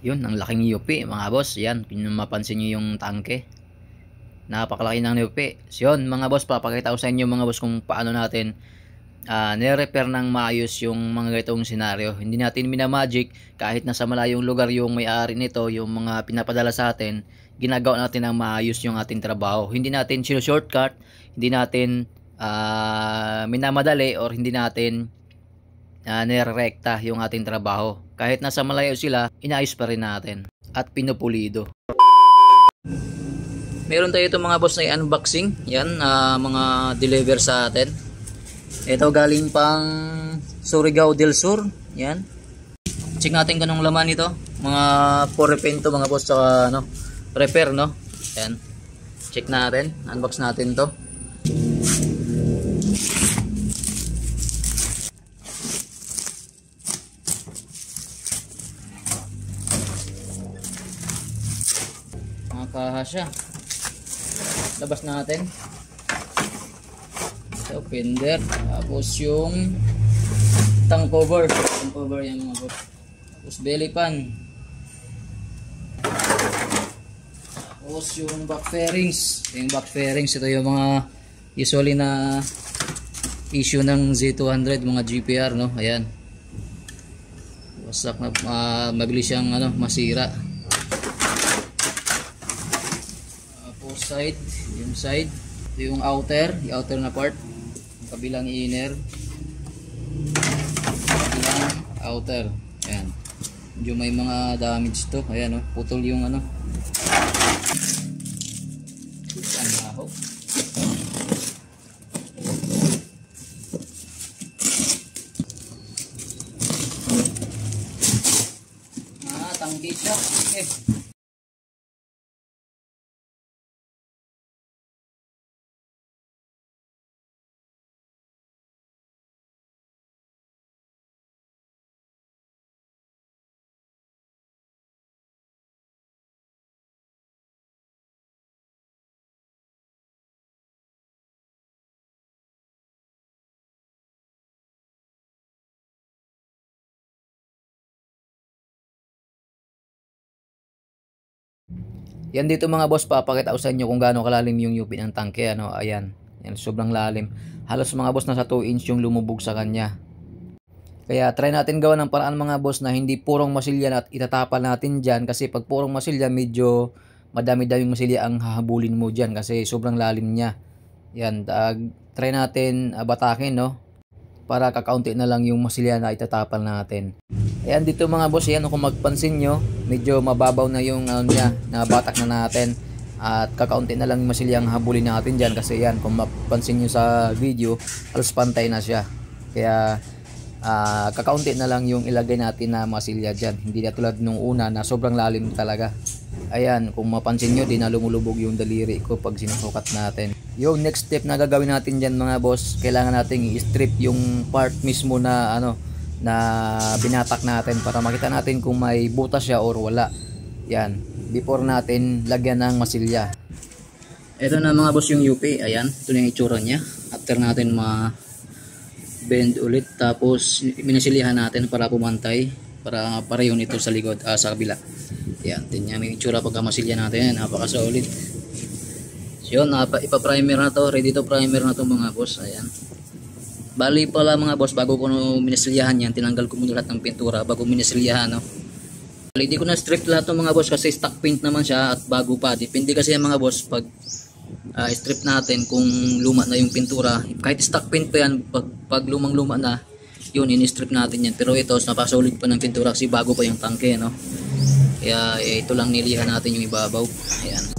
Yun, ang laking UP mga boss. Yan, mapansin nyo yung tangke. Napakalaki ng UP. So, yun mga boss, papakita ko sa inyo mga boss kung paano natin nire-repair ng maayos yung mga ganitong senaryo. Hindi natin minamagic kahit nasa malayong lugar yung may-ari nito, yung mga pinapadala sa atin, ginagawa natin ng maayos yung ating trabaho. Hindi natin shortcut, hindi natin minamadali, or hindi natin nirerekta yung ating trabaho. Kahit nasa malayo sila, inaayos pa rin natin at pinupulido. Meron tayo itong mga boss na unboxing. Yan, mga deliver sa atin. Ito galing pang Surigao del Sur. Yan. Check natin kanong laman ito. Mga for repento mga boss, saka repair, no? Yan. Check natin. Unbox natin to. Mga kaha siya. Labas natin. So, fender. Tapos yung tank cover. Tank cover yan mga boss. Tapos belly pan. Tapos yung back fairings. Yung back fairings, ito yung mga usually na issue ng Z200, mga GPR, no? Ayan. Wasak na, mabilis siyang masira. Tapos side, yung side. Ito yung outer, yung outer na part. Kabilang inner, kabilang outer. Ayan, medyo may mga damage to. Ayan, putol yung Ayan, lahok. Tangki siya. Okay. Yan dito mga boss, papakita ko sa inyo kung gaano kalalim yung UP ng tangke. Ayan. Yan, sobrang lalim. Halos mga boss nasa 2 inch yung lumubog sa kanya. Kaya try natin gawa ng paraan mga boss na hindi purong masilya at itatapal natin dyan. Kasi pag purong masilya, medyo madami-daming masilya ang hahabulin mo dyan kasi sobrang lalim niya. Yan, try natin batakin, no? Para kakaunti na lang yung masilya na itatapal natin. Ayan dito mga boss, yan kung magpansin nyo, medyo mababaw na yung niya, nabatak na natin. At kakaunti na lang yung masilya ang habulin natin dyan kasi yan, kung mapansin nyo sa video, halos pantay na siya. Kaya kakaunti na lang yung ilagay natin na masilya dyan. Hindi na tulad nung una na sobrang lalim talaga. Ayan, kung mapansin nyo, di na lumulubog yung daliri ko pag sinusukat natin. Yung next step na gagawin natin dyan mga boss, kailangan natin i-strip yung part mismo na na binatak natin para makita natin kung may butas siya or wala. Yan, before natin lagyan ng masilya. Ito na mga boss yung UP. Ayan, ito na yung itsura nya. After natin bend ulit, tapos minasilihan natin para pumantay, para pareho nito sa likod, sa kabila. Yan, tingnan yung itsura pagka masilya natin. Napaka-solid. So yun, ipa-primer na to. Ready to primer na to mga boss. Ayan. Bali pala mga boss, bago ko minasilyahan yan, tinanggal ko muna lahat ng pintura bago minasilyahan, no? Bali, di ko na strip lahat ng mga boss kasi stock paint naman siya at bago pa. Depende kasi yan mga boss pag strip natin kung luma na yung pintura. Kahit stock paint pa yan, pag lumang-luma na, yun, in-strip natin yan. Pero ito, napasolid pa ng pintura kasi bago pa yung tangke, no? Kaya ito lang nilihan natin yung ibabaw. Ayan.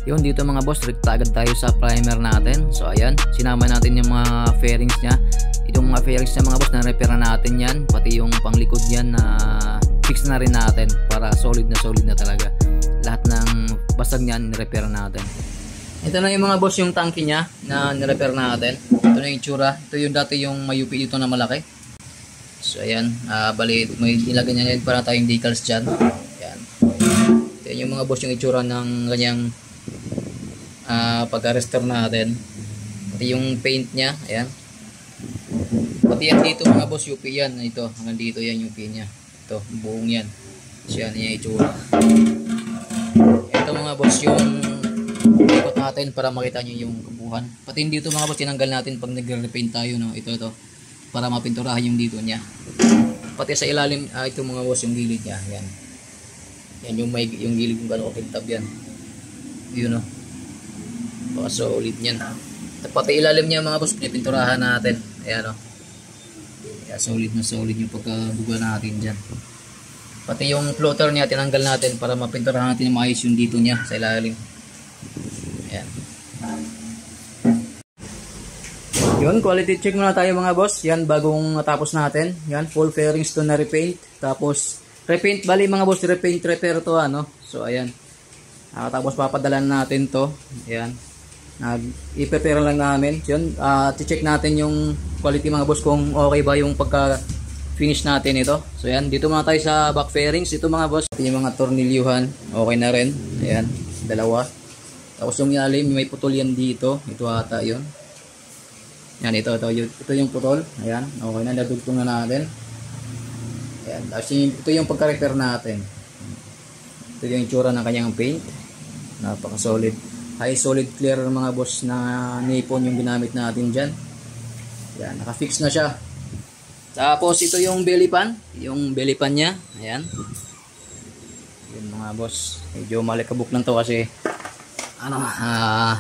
Yun, dito mga boss, rekta agad tayo sa primer natin. So ayan, sinama natin yung mga fairings nya. Itong mga fairings nya mga boss, na-repair na natin yan. Pati yung panglikod yan na fix na rin natin para solid na talaga. Lahat ng basag nyan, nirepair natin. Ito na yung mga boss, yung tangke nya na nirepair natin. Ito na yung itsura. Ito yung dati yung may UP dito na malaki. So ayan, bali may ilagay niya para tayong decals dyan. Ayan. Ito yung mga boss, yung itsura ng ganyang pag-restore natin. Pati yung paint nya, ayan. Pati yan dito mga boss, UP yan. Ito, hanggang dito yan yung UP nya. Ito, buong yan. So yan yung itsura. Ito mga boss yung ikot natin para makita nyo yung kabuhan. Pati dito mga boss, tinanggal natin pag nagre-repaint tayo, no? Ito para mapinturahan yung dito niya. Pati sa ilalim, ito mga boss yung gilid niya. Yan. Yan yung gilid kung gano'n kakintab yan. Yun, no? Baka solid yan. Pati ilalim niya mga boss, pinipinturahan natin. Ayan, no? Kaya solid na solid yung pagkabuga natin dyan. Pati yung floater niya, tinanggal natin para mapinturahan natin yung maayos yung dito niya sa ilalim. Ayan. Yun, quality check muna tayo mga boss. Yan, bagong natapos natin. Yan, full fairings to na repaint. Tapos, repaint, bali mga boss, repaint repair to, ano. So, ayan. Tapos, papadalan natin to. Ayan. I-prepare lang namin. Yun, check natin yung quality mga boss kung okay ba yung pagka-finish natin ito. So, ayan, dito muna tayo sa back fairings. Ito mga boss, yung mga tornilyuhan, okay na rin. Ayan, dalawa. Tapos, yung ilalim, may putol yan dito. Ito ata yun. Yan, ito yung putol. Ayan, okay na, nadugtong na natin. Ayan, tapos ito yung pagka-repair natin. Ito yung itsura ng kanyang paint. Napaka-solid. High solid clear mga boss na nipon yung ginamit natin dyan. Ayan, naka-fix na siya. Tapos ito yung belly pan. Yung belly pan nya. Ayan. Yun mga boss. Medyo malikabok lang to kasi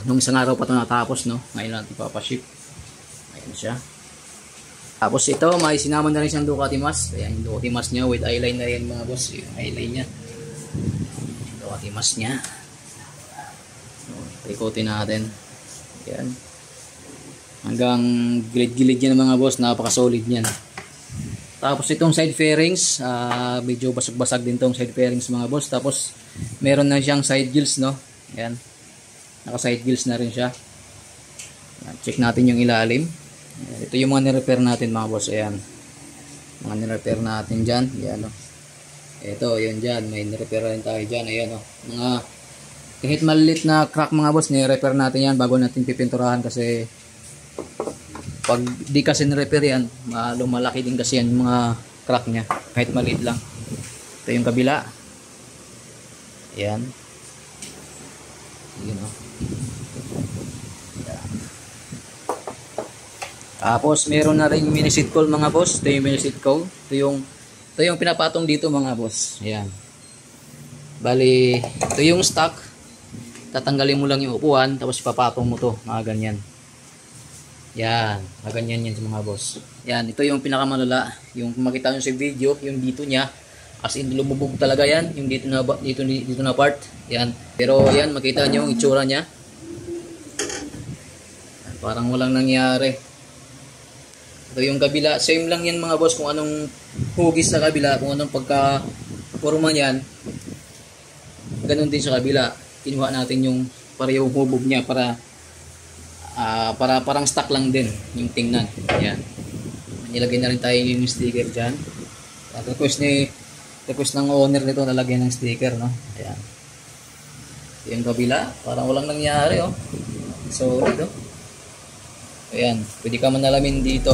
nung isang araw pa ito natapos, no? Ngayon natin papaship. Ayan siya. Tapos ito, may sinama na rin siyang Ducati mask. Ayan, yung Ducati mask niya with eyeline na rin mga boss. Yung eyeline niya. Yung Ducati mask niya. So, ikotin natin. Ayan. Hanggang gilid-gilid yan mga boss. Napaka-solid yan. Tapos itong side fairings, medyo basag-basag din tong side fairings mga boss. Tapos meron na siyang side gills, no? Ayan. Naka-side gills na rin siya. Ayan. Check natin yung ilalim. Ayan. Ito yung mga nirepair natin mga boss. Ayan. Mga nirepair natin dyan. Ayan, no? Ito, yun dyan. May nirepair rin tayo dyan. Ayan, no? Mga kahit maliit na crack mga boss, nirepair natin yan bago natin pipinturahan kasi pag di kasi nirepair yan, lumalaki din kasi yan yung mga crack nya. Kahit maliit lang. Ito yung kabila. Ayan. Ayan, no? Tapos meron na rin mini seat cowl mga boss. Ito yung mini seat cowl. Ito yung pinapatong dito mga boss. Ayan. Bali, ito yung stock. Tatanggalin mo lang yung upuan tapos ipapatong mo to, mga ganyan. Yan, mga ganyan yan mga boss. Yan, ito yung pinakamalala. Yung makita nyo sa video, yung dito niya. As in lumubog talaga yan, yung dito na part. Yan. Pero yan, makita nyo yung itsura niya. Parang walang nangyari. Ito yung kabila, same lang yan mga boss kung anong hugis sa kabila, kung anong pagka-forma niyan. Ganun din sa kabila. Kinuha natin yung parehong hubog niya para parang stock lang din yung tingnan. Ayan. Nilagay na rin tayo yung sticker dyan. At request ng owner nito na lagyan ng sticker, no? Ayan. Yung kabila, parang walang nangyari, oh. So, ito. Ayan, pwede ka manalamin dito.